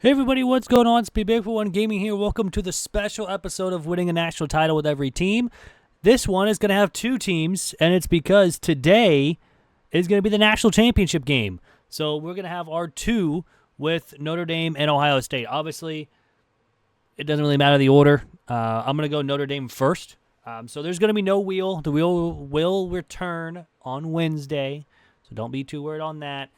Hey everybody, what's going on? It's Big for One Gaming here. Welcome to the special episode of Winning a National Title with Every Team. This one is going to have two teams, and it's because today is going to be the national championship game. So we're going to have our two with Notre Dame and Ohio State. Obviously, it doesn't really matter the order. I'm going to go Notre Dame first. So there's going to be no wheel. The wheel will return on Wednesday, so don't be too worried on that.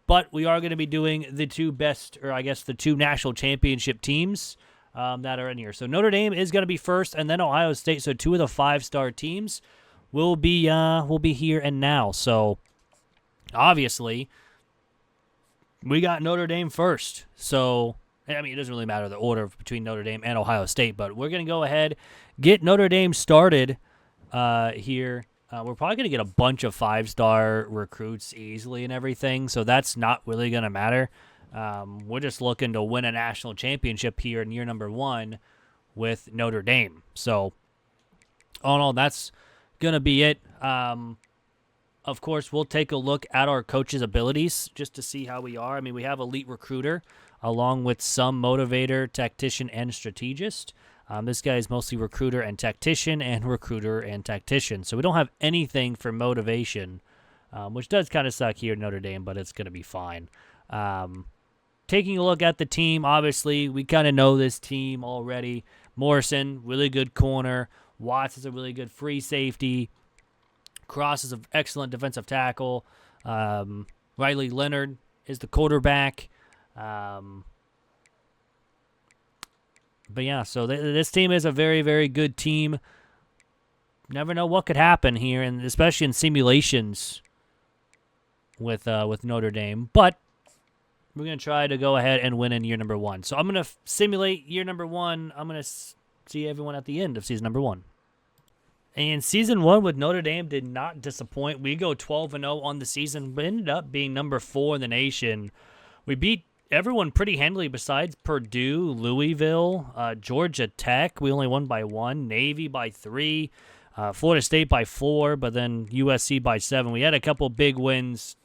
But we are going to be doing the two best, or I guess the two national championship teams that are in here. So Notre Dame is going to be first, and then Ohio State. So two of the five-star teams will be here and now. So obviously, we got Notre Dame first. So I mean, it doesn't really matter the order between Notre Dame and Ohio State, but we're going to go ahead, get Notre Dame started here. We're probably going to get a bunch of five-star recruits easily and everything, so that's not really going to matter. We're just looking to win a national championship here in year number one with Notre Dame. So, all in all, that's going to be it. Of course, we'll take a look at our coaches' abilities just to see how we are. I mean, we have elite recruiter along with some motivator, tactician, and strategist. This guy is mostly recruiter and tactician and recruiter and tactician. So we don't have anything for motivation, which does kind of suck here at Notre Dame, but it's going to be fine. Taking a look at the team, obviously, we kind of know this team already. Morrison, really good corner. Watts is a really good free safety. Cross is an excellent defensive tackle. Riley Leonard is the quarterback. But yeah, so this team is a very, very good team. Never know what could happen here, and especially in simulations with Notre Dame. But we're going to try to go ahead and win in year number one. So I'm going to simulate year number one. I'm going to see everyone at the end of season number one. And season one with Notre Dame did not disappoint. We go 12-0 on the season, but ended up being number 4 in the nation. We beat everyone pretty handily besides Purdue, Louisville, Georgia Tech. We only won by 1. Navy by 3. Florida State by 4, but then USC by 7. We had a couple big wins,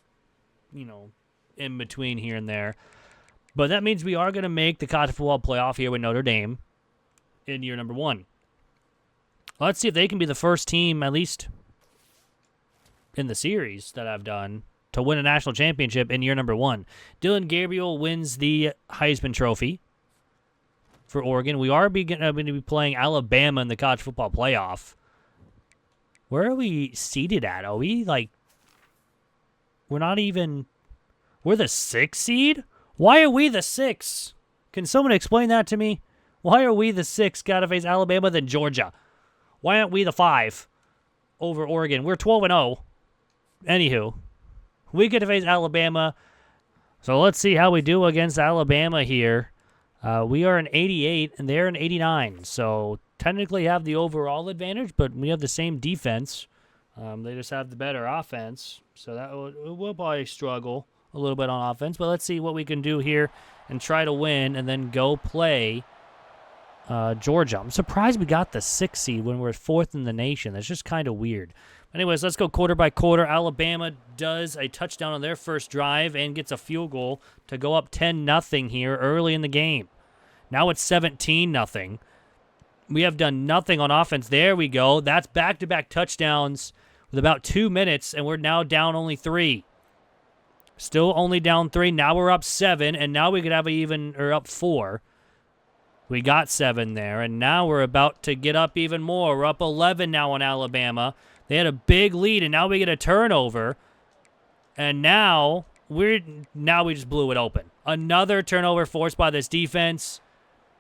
in between here and there. But that means we are going to make the college football playoff here with Notre Dame in year number one. Let's see if they can be the first team, at least in the series that I've done, to win a national championship in year number one. Dylan Gabriel wins the Heisman Trophy for Oregon. We are going to be playing Alabama in the college football playoff. Where are we seeded at? Are we we're not even, we're the 6th seed? Why are we the 6th? Can someone explain that to me? Why are we the 6th? Got to face Alabama than Georgia. Why aren't we the 5 over Oregon? We're 12-0. Anywho, we get to face Alabama. So let's see how we do against Alabama here. We are an 88, and they're an 89. So technically have the overall advantage, but we have the same defense. They just have the better offense. So that we'll probably struggle a little bit on offense. But let's see what we can do here and try to win and then go play Georgia. I'm surprised we got the 6th seed when we're 4th in the nation. That's just kind of weird. Anyways, let's go quarter by quarter. Alabama does a touchdown on their first drive and gets a field goal to go up 10-0 here early in the game. Now it's 17-0. We have done nothing on offense. There we go. That's back-to-back touchdowns with about 2 minutes, and we're now down only 3. Still only down 3. Now we're up 7, and now we could have up 4. We got 7 there, and now we're about to get up even more. We're up 11 now on Alabama. They had a big lead, and now we get a turnover. And now we just blew it open. Another turnover forced by this defense.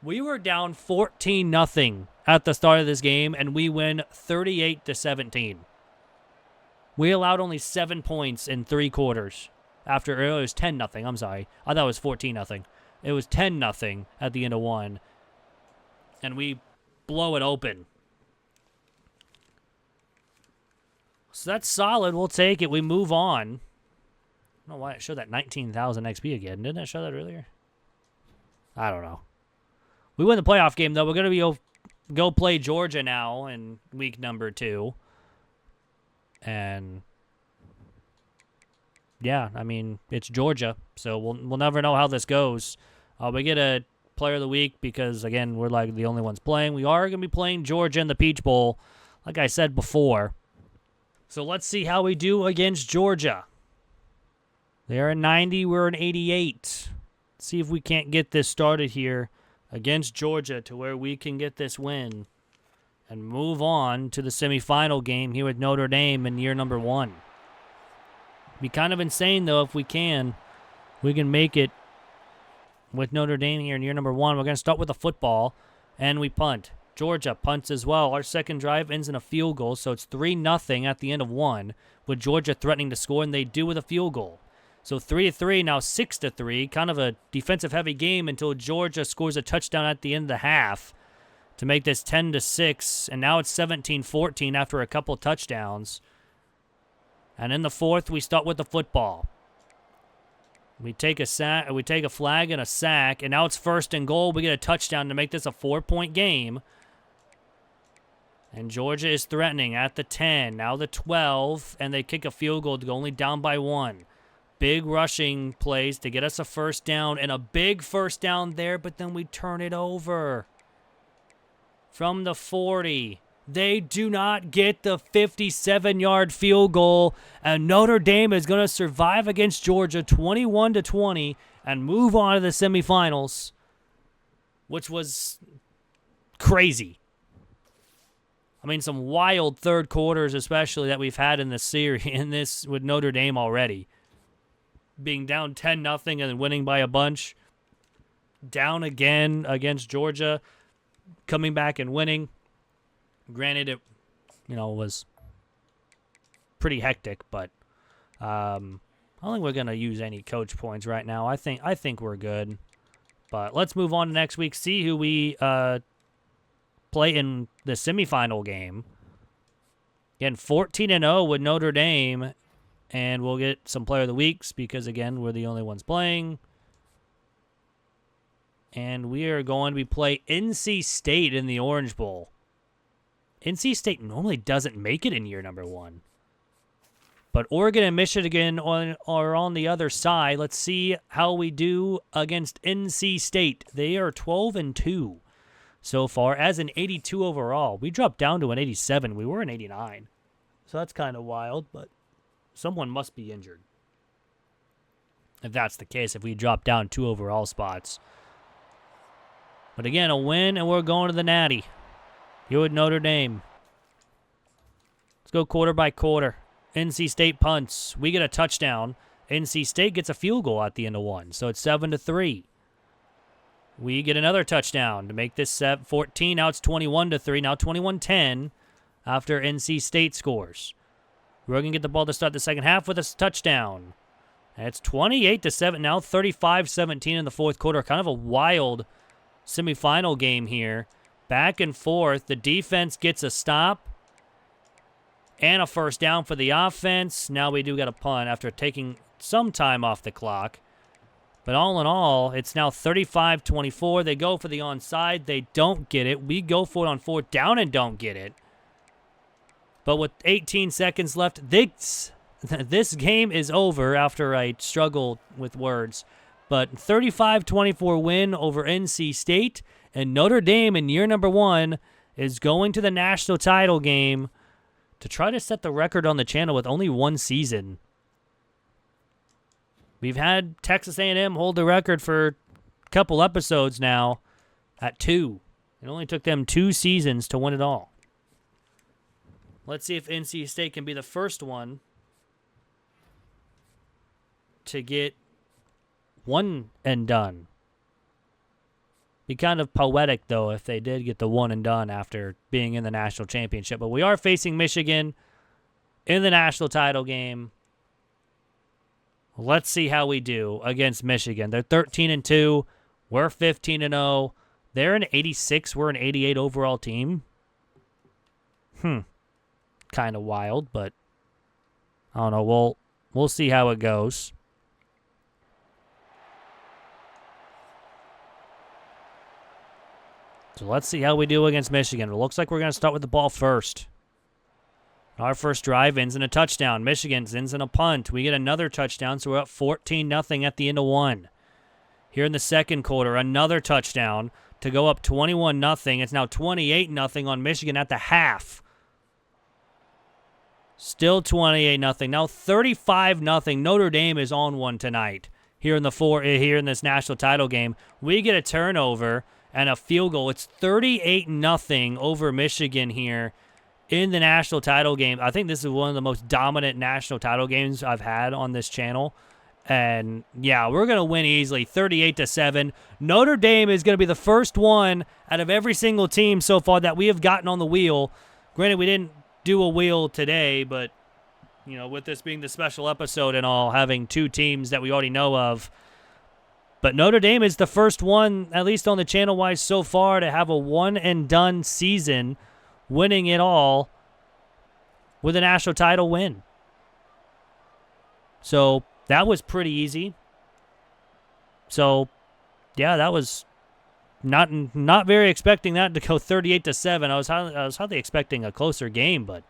We were down 14-0 at the start of this game, and we win 38-17. We allowed only 7 points in 3 quarters. It was 10-0. I'm sorry. I thought it was 14-0. It was 10-0 at the end of one. And we blow it open. So that's solid. We'll take it. We move on. I don't know why it showed that 19,000 XP again. Didn't it show that earlier? I don't know. We win the playoff game, though. We're going to go play Georgia now in week number 2. And yeah, I mean, it's Georgia, so we'll never know how this goes. We get a player of the week because, again, we're like the only ones playing. We are going to be playing Georgia in the Peach Bowl, like I said before. So let's see how we do against Georgia. They're at 90, we're at 88. Let's see if we can't get this started here against Georgia to where we can get this win and move on to the semifinal game here with Notre Dame in year number 1. Be kind of insane, though, if we can make it with Notre Dame here in year number 1. We're going to start with a football, and we punt. Georgia punts as well. Our second drive ends in a field goal, so it's 3-0 at the end of 1, with Georgia threatening to score, and they do with a field goal. So 3-3, now 6-3, kind of a defensive-heavy game until Georgia scores a touchdown at the end of the half to make this 10-6, and now it's 17-14 after a couple touchdowns. And in the fourth, we start with the football. We take a flag and a sack, and now it's 1st and goal. We get a touchdown to make this a 4-point game. And Georgia is threatening at the 10, now the 12, and they kick a field goal to go only down by 1. Big rushing plays to get us a first down, and a big first down there, but then we turn it over. From the 40, they do not get the 57-yard field goal, and Notre Dame is going to survive against Georgia 21-20 and move on to the semifinals, which was crazy. I mean, some wild third quarters, especially that we've had in this series, with Notre Dame already. Being down 10-0 and then winning by a bunch. Down again against Georgia. Coming back and winning. Granted, it was pretty hectic, but I don't think we're going to use any coach points right now. I think we're good. But let's move on to next week. See who we play in the semifinal game. Again, 14-0 with Notre Dame, and we'll get some player of the weeks because, again, we're the only ones playing. And we are going to play NC State in the Orange Bowl. NC State normally doesn't make it in year number 1. But Oregon and Michigan are on the other side. Let's see how we do against NC State. They are 12-2 so far as an 82 overall. We dropped down to an 87. We were an 89. So that's kind of wild, but someone must be injured. If that's the case, if we drop down 2 overall spots. But again, a win, and we're going to the Natty. Here with Notre Dame. Let's go quarter by quarter. NC State punts. We get a touchdown. NC State gets a field goal at the end of 1, so it's 7-3. We get another touchdown to make this 14. Now it's 21-3. Now 21-10 after NC State scores. We're going to get the ball to start the second half with a touchdown. And it's 28-7. Now 35-17 in the fourth quarter. Kind of a wild semifinal game here. Back and forth. The defense gets a stop and a first down for the offense. Now we do get a punt after taking some time off the clock. But all in all, it's now 35-24. They go for the onside. They don't get it. We go for it on 4th down and don't get it. But with 18 seconds left, this game is over after I struggled with words. But 35-24 win over NC State. And Notre Dame in year number 1 is going to the national title game to try to set the record on the channel with only 1 season. We've had Texas A&M hold the record for a couple episodes now at 2. It only took them 2 seasons to win it all. Let's see if NC State can be the first one to get one and done. Be kind of poetic, though, if they did get the one and done after being in the national championship. But we are facing Michigan in the national title game. Let's see how we do against Michigan. They're 13-2. We're 15-0. They're an 86. We're an 88 overall team. Kind of wild, but I don't know. We'll see how it goes. So let's see how we do against Michigan. It looks like we're going to start with the ball first. Our first drive ends in a touchdown. Michigan's ends in a punt. We get another touchdown, so we're up 14-0 at the end of 1. Here in the second quarter, another touchdown to go up 21-0. It's now 28-0 on Michigan at the half. Still 28-0. Now 35-0. Notre Dame is on one tonight. Here in this national title game, we get a turnover and a field goal. It's 38-0 over Michigan here in the national title game. I think this is one of the most dominant national title games I've had on this channel. And yeah, we're going to win easily, 38-7. Notre Dame is going to be the first one out of every single team so far that we have gotten on the wheel. Granted, we didn't do a wheel today, but you know, with this being the special episode and all, having two teams that we already know of. But Notre Dame is the first one, at least on the channel-wise so far, to have a one-and-done season, winning it all with a national title win. So that was pretty easy. So, yeah, that was not very expecting that to go 38-7. I was hardly expecting a closer game, but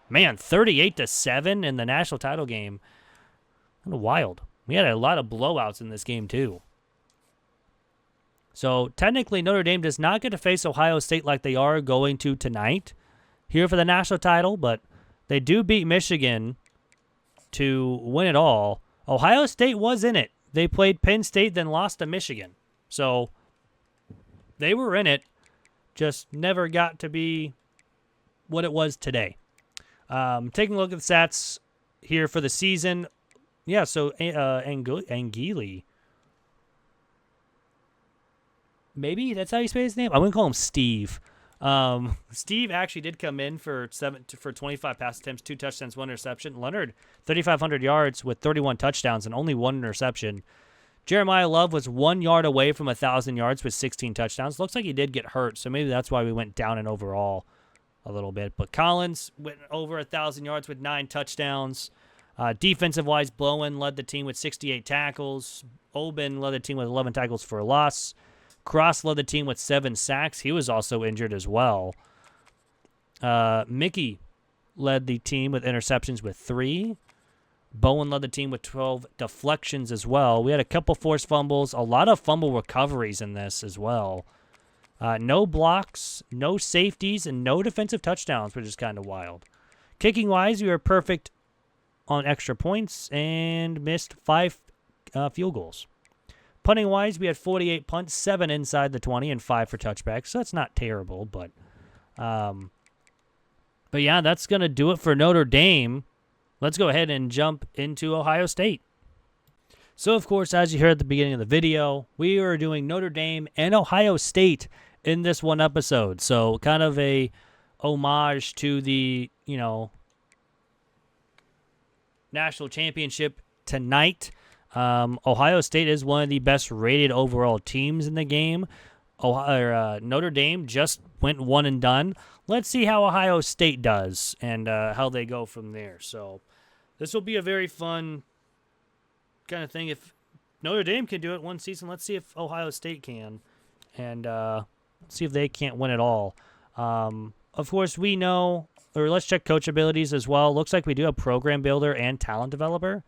man, 38-7 in the national title game. Kind of wild. We had a lot of blowouts in this game too. So technically, Notre Dame does not get to face Ohio State like they are going to tonight here for the national title, but they do beat Michigan to win it all. Ohio State was in it. They played Penn State, then lost to Michigan. So they were in it, just never got to be what it was today. Taking a look at the stats here for the season. Yeah, so Angeli. Maybe that's how you say his name? I wouldn't call him Steve. Steve actually did come in for 25 pass attempts, 2 touchdowns, 1 interception. Leonard, 3,500 yards with 31 touchdowns and only 1 interception. Jeremiah Love was 1 yard away from 1,000 yards with 16 touchdowns. Looks like he did get hurt, so maybe that's why we went down in overall a little bit. But Collins went over 1,000 yards with 9 touchdowns. Defensive-wise, Blowen led the team with 68 tackles. Oben led the team with 11 tackles for a loss. Cross led the team with 7 sacks. He was also injured as well. Mickey led the team with interceptions with 3. Bowen led the team with 12 deflections as well. We had a couple forced fumbles, a lot of fumble recoveries in this as well. No blocks, no safeties, and no defensive touchdowns, which is kind of wild. Kicking-wise, we were perfect on extra points and missed 5 field goals. Punting-wise, we had 48 punts, 7 inside the 20, and 5 for touchbacks. So that's not terrible, but yeah, that's going to do it for Notre Dame. Let's go ahead and jump into Ohio State. So, of course, as you heard at the beginning of the video, we are doing Notre Dame and Ohio State in this one episode. So, kind of a homage to the, national championship tonight. Ohio State is one of the best rated overall teams in the game. Notre Dame just went one and done. Let's see how Ohio State does and how they go from there. So this will be a very fun kind of thing. If Notre Dame can do it one season, let's see if Ohio State can, and see if they can't win it all. Of course, we know, or let's check coach abilities as well. Looks like we do have program builder and talent developer.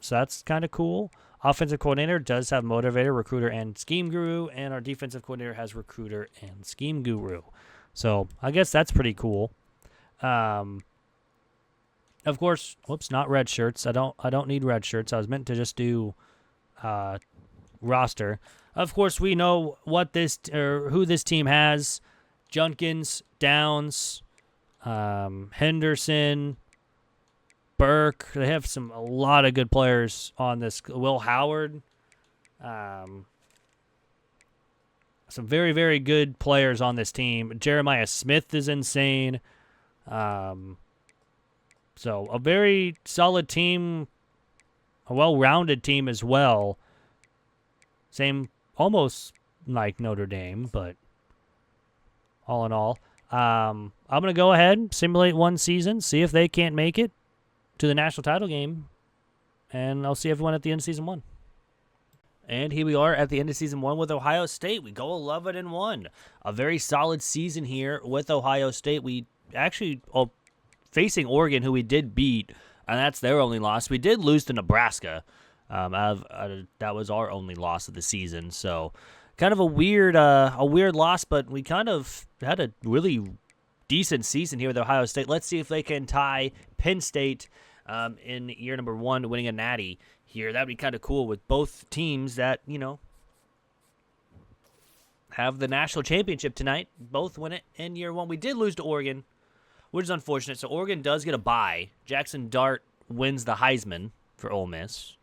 So that's kind of cool. Offensive coordinator does have motivator, recruiter, and scheme guru, and our defensive coordinator has recruiter and scheme guru. So I guess that's pretty cool. Of course, whoops, not red shirts. I don't need red shirts. I was meant to just do roster. Of course, we know what who this team has: Junkins, Downs, Henderson, Burke. They have a lot of good players on this. Will Howard. Some very, very good players on this team. Jeremiah Smith is insane. So a very solid team, a well-rounded team as well. Same, almost like Notre Dame, but all in all. I'm going to go ahead, simulate one season, see if they can't make it to the national title game, and I'll see everyone at the end of season 1. And here we are at the end of season 1 with Ohio State. We go 11-1. A very solid season here with Ohio State. We actually facing Oregon, who we did beat, and that's their only loss. We did lose to Nebraska. That was our only loss of the season. So kind of a weird loss, but we kind of had a really decent season here with Ohio State. Let's see if they can tie Penn State in year number 1 winning a natty here. That would be kind of cool with both teams that, have the national championship tonight. Both win it in year 1. We did lose to Oregon, which is unfortunate. So Oregon does get a bye. Jackson Dart wins the Heisman for Ole Miss.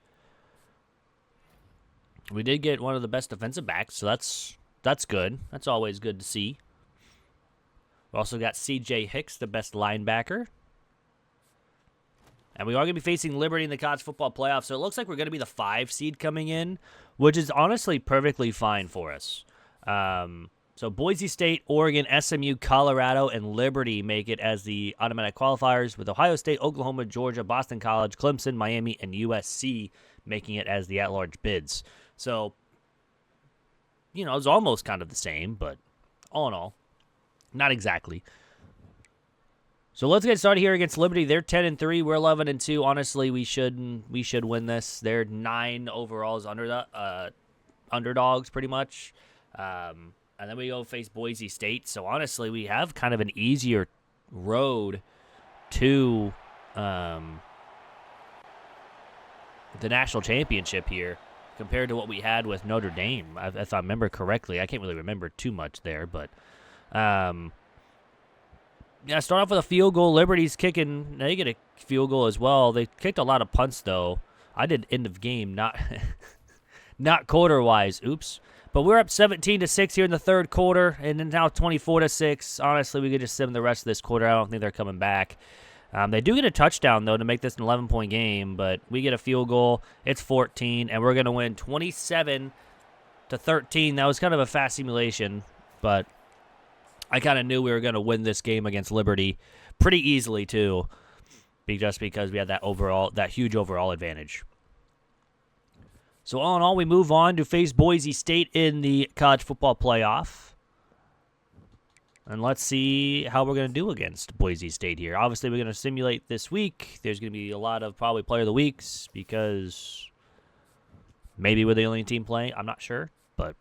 We did get one of the best defensive backs, so that's good. That's always good to see. We also got C.J. Hicks, the best linebacker. And we are going to be facing Liberty in the college football playoff, so it looks like we're going to be the 5 seed coming in, which is honestly perfectly fine for us. So Boise State, Oregon, SMU, Colorado, and Liberty make it as the automatic qualifiers, with Ohio State, Oklahoma, Georgia, Boston College, Clemson, Miami, and USC making it as the at-large bids. So, it's almost kind of the same, but all in all, not exactly. So let's get started here against Liberty. They're 10-3. We're 11-2. Honestly, we should win this. They're 9 overalls underdogs, pretty much. And then we go face Boise State. So honestly, we have kind of an easier road to the national championship here compared to what we had with Notre Dame. If I remember correctly, I can't really remember too much there, but start off with a field goal. Liberty's kicking. They get a field goal as well. They kicked a lot of punts, though. I did end of game, not quarter-wise. Oops. But we're up 17-6 here in the third quarter, and then now 24-6. Honestly, we could just sim the rest of this quarter. I don't think they're coming back. They do get a touchdown, though, to make this an 11-point game, but we get a field goal. It's 14, and we're going to win 27-13. That was kind of a fast simulation, but I kind of knew we were going to win this game against Liberty pretty easily, too, just because we had that huge overall advantage. So all in all, we move on to face Boise State in the college football playoff. And let's see how we're going to do against Boise State here. Obviously, we're going to simulate this week. There's going to be a lot of probably player of the weeks because maybe we're the only team playing. I'm not sure. But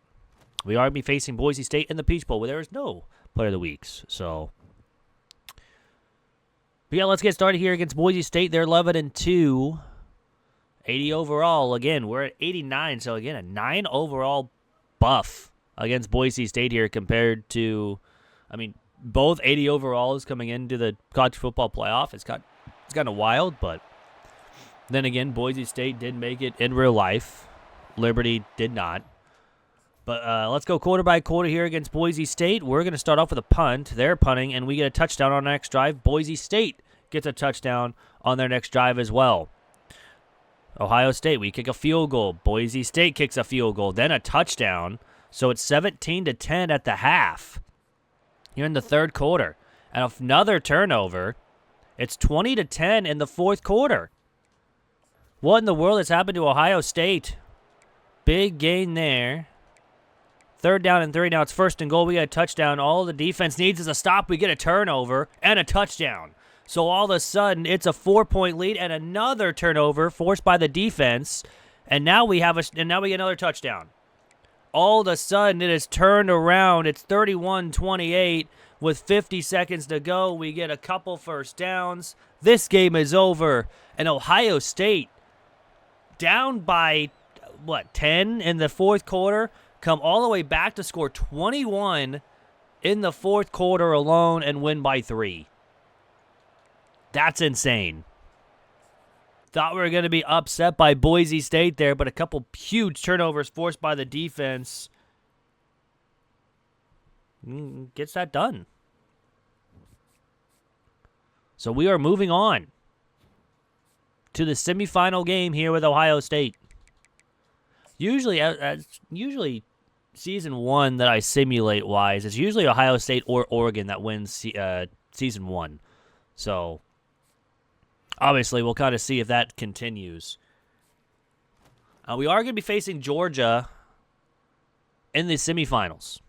we are going to be facing Boise State in the Peach Bowl where there is no player of the weeks. So, but yeah, let's get started here against Boise State. They're 11-2. 80 overall. Again, we're at 89. So, again, a 9 overall buff against Boise State here compared to, both 80 overalls coming into the college football playoff. It's kind of wild, but then again, Boise State did make it in real life. Liberty did not. But let's go quarter by quarter here against Boise State. We're going to start off with a punt. They're punting, and we get a touchdown on our next drive. Boise State gets a touchdown on their next drive as well. Ohio State, we kick a field goal. Boise State kicks a field goal, then a touchdown. So it's 17-10 at the half here in the third quarter. And another turnover. It's 20-10 in the fourth quarter. What in the world has happened to Ohio State? Big gain there. 3rd down and 3. Now it's 1st and goal. We got a touchdown. All the defense needs is a stop. We get a turnover and a touchdown. So all of a sudden, it's a 4-point lead and another turnover forced by the defense. And now we get another touchdown. All of a sudden, it is turned around. It's 31-28 with 50 seconds to go. We get a couple first downs. This game is over. And Ohio State, down by, 10 in the fourth quarter, come all the way back to score 21 in the fourth quarter alone and win by 3. That's insane. Thought we were going to be upset by Boise State there, but a couple huge turnovers forced by the defense gets that done. So we are moving on to the semifinal game here with Ohio State. Usually season 1 that I simulate wise, it's usually Ohio State or Oregon that wins season 1. So obviously, we'll kind of see if that continues. We are going to be facing Georgia in the semifinals.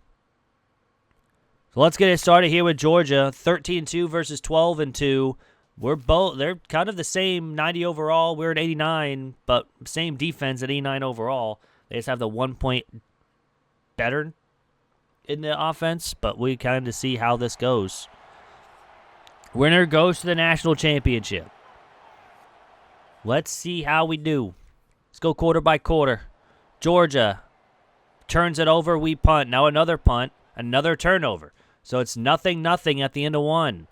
So let's get it started here with Georgia. 13-2 versus 12-2. They're kind of the same 90 overall. We're at 89, but same defense at 89 overall. They just have the 1 point better in the offense, but we kind of see how this goes. Winner goes to the national championship. Let's see how we do. Let's go quarter by quarter. Georgia turns it over. We punt. Now another punt. Another turnover. So it's 0-0 at the end of one.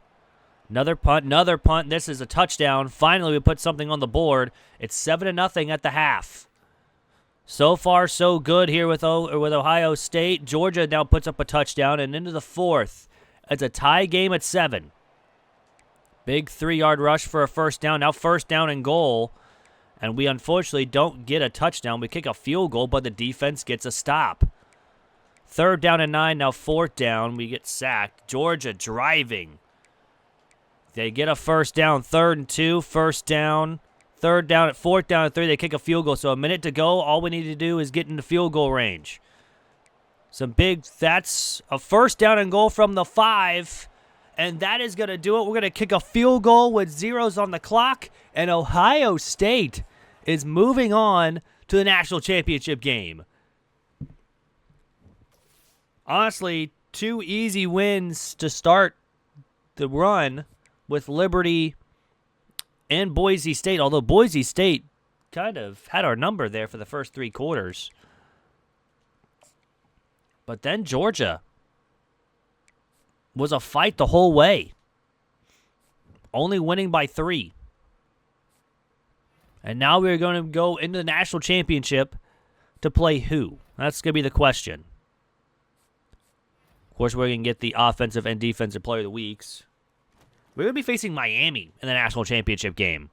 Another punt. This is a touchdown. Finally, we put something on the board. It's 7-0 at the half. So far, so good here with Ohio State. Georgia now puts up a touchdown, and into the fourth. It's a tie game at 7. Big 3-yard rush for a first down. Now first down and goal. And we unfortunately don't get a touchdown. We kick a field goal, but the defense gets a stop. 3rd down and 9. Now 4th down. We get sacked. Georgia driving. They get a first down. 3rd and 2. First down. 3rd down at 4th down and 3. They kick a field goal. So a minute to go. All we need to do is get into field goal range. That's a first down and goal from the 5. And that is going to do it. We're going to kick a field goal with zeros on the clock. And Ohio State is moving on to the national championship game. Honestly, 2 easy wins to start the run with Liberty and Boise State. Although Boise State kind of had our number there for the first 3 quarters. But then Georgia was a fight the whole way. Only winning by 3. And now we're going to go into the national championship to play who? That's going to be the question. Of course, we're going to get the offensive and defensive player of the weeks. We're going to be facing Miami in the national championship game.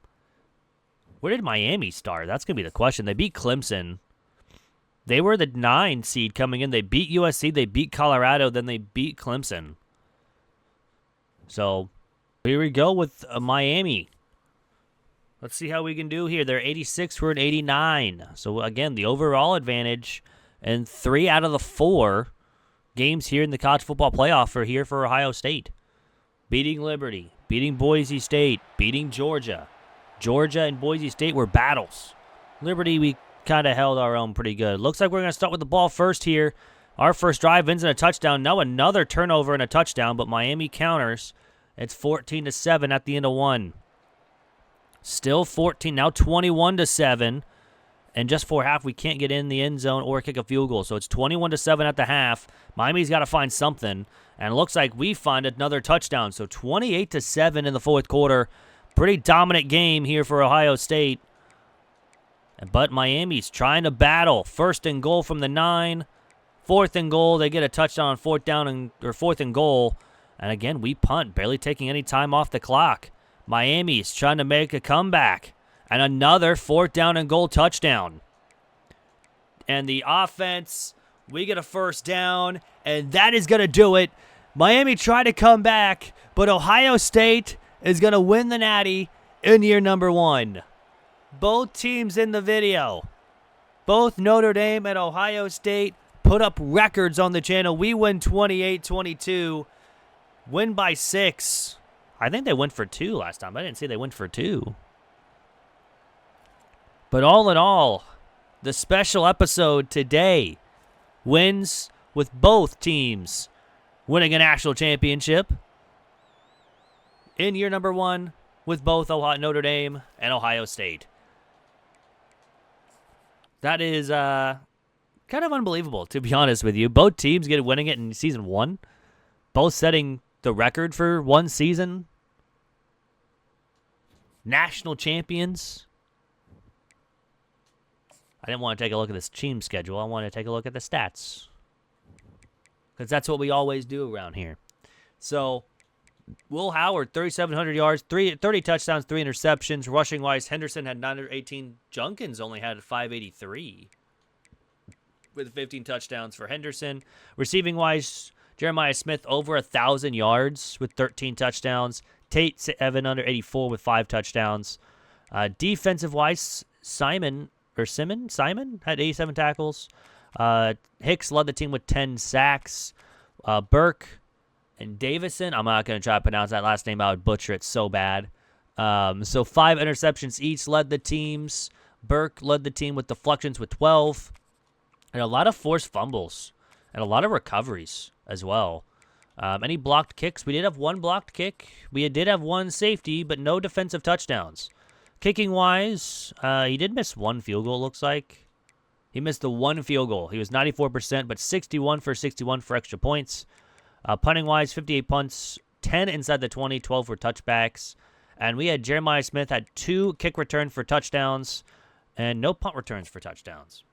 Where did Miami start? That's going to be the question. They beat Clemson. They were the 9 seed coming in. They beat USC. They beat Colorado. Then they beat Clemson. So, here we go with Miami. Let's see how we can do here. They're 86, we're at 89. So, again, the overall advantage. And 3 out of the 4 games here in the college football playoff are here for Ohio State. Beating Liberty, beating Boise State, beating Georgia. Georgia and Boise State were battles. Liberty, we kind of held our own pretty good. Looks like we're going to start with the ball first here. Our first drive ends in a touchdown. Now another turnover and a touchdown, but Miami counters. It's 14-7 at the end of one. Still 14, now 21-7. And just for half, we can't get in the end zone or kick a field goal. So it's 21-7 at the half. Miami's got to find something. And it looks like we find another touchdown. So 28-7 in the fourth quarter. Pretty dominant game here for Ohio State. But Miami's trying to battle. 1st and goal from the 9. 4th and goal. They get a touchdown on 4th and goal. And again, we punt, barely taking any time off the clock. Miami's trying to make a comeback. And another 4th down and goal touchdown. And the offense, we get a first down, and that is going to do it. Miami tried to come back, but Ohio State is going to win the Natty in year number 1. Both teams in the video, both Notre Dame and Ohio State, put up records on the channel. We win 28-22, win by 6. I think they went for 2 last time. I didn't see they went for 2. But all in all, the special episode today wins with both teams winning a national championship in year number 1 with both Notre Dame and Ohio State. That is kind of unbelievable, to be honest with you. Both teams get winning it in season 1. Both setting the record for one season. National champions. I didn't want to take a look at this team schedule. I wanted to take a look at the stats. Because that's what we always do around here. So, Will Howard, 3,700 yards, 30 touchdowns, 3 interceptions. Rushing-wise, Henderson had 918. Junkins only had 583. With 15 touchdowns for Henderson. Receiving-wise, Jeremiah Smith over 1,000 yards with 13 touchdowns. Tate 784 with 5 touchdowns. Defensive-wise, Simon had 87 tackles. Hicks led the team with 10 sacks. Burke and Davison, I'm not going to try to pronounce that last name. I would butcher it so bad. So 5 interceptions each led the teams. Burke led the team with deflections with 12. And a lot of forced fumbles. And a lot of recoveries as well. Any blocked kicks? We did have 1 blocked kick. We did have 1 safety, but no defensive touchdowns. Kicking-wise, he did miss 1 field goal, looks like. He missed the 1 field goal. He was 94%, but 61 for 61 for extra points. Punting-wise, 58 punts, 10 inside the 20, 12 for touchbacks. And we had Jeremiah Smith had 2 kick returns for touchdowns and no punt returns for touchdowns.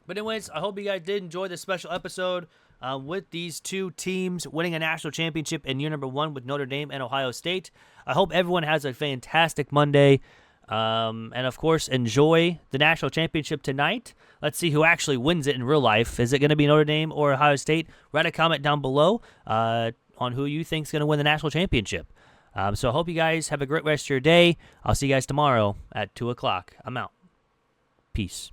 But anyways, I hope you guys did enjoy this special episode with these 2 teams winning a national championship in year number 1 with Notre Dame and Ohio State. I hope everyone has a fantastic Monday. And, of course, enjoy the national championship tonight. Let's see who actually wins it in real life. Is it going to be Notre Dame or Ohio State? Write a comment down below on who you think is going to win the national championship. So I hope you guys have a great rest of your day. I'll see you guys tomorrow at 2 o'clock. I'm out. Peace.